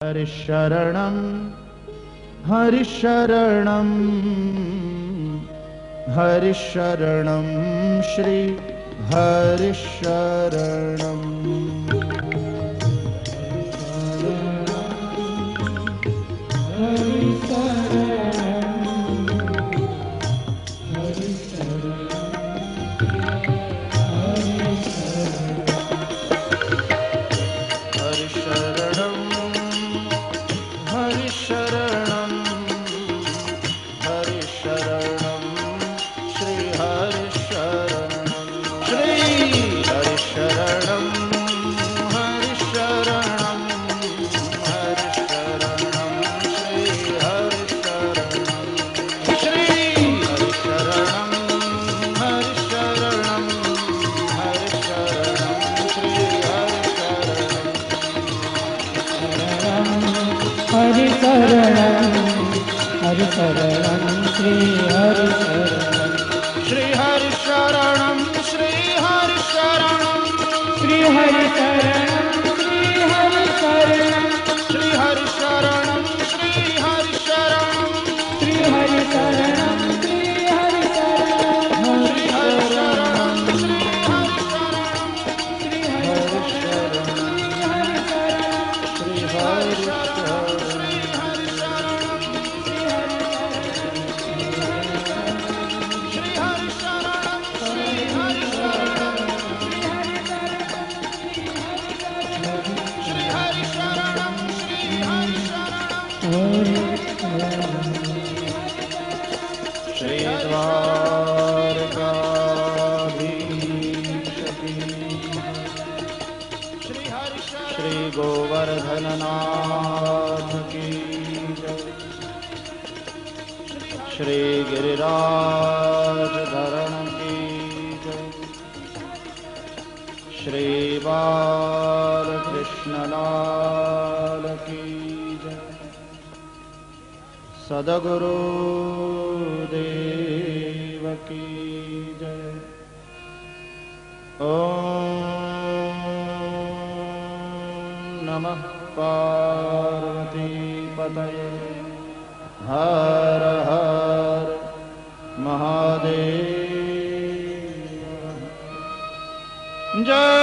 हरिशरणं हरिशरणं हरिशरणं श्री हरिशरणं हरिशरणं श्री हरिशरणं श्री हरिशरणं श्री हरिशरणं श्री हरिशरणं श्री हरिशरणं श्री हरिशरणं श्री हरिशरणं श्री हरिशरणं श्री हरिशरणं श्री हरिशरणं श्री श्री गोवर्धननाथ की जय। श्री गिरिराज धरण की जय। श्री बालकृष्णलाल की जय। सद्गुरु देव की जय। ओम नमः पार्वती पतये हर हर महादेव। जय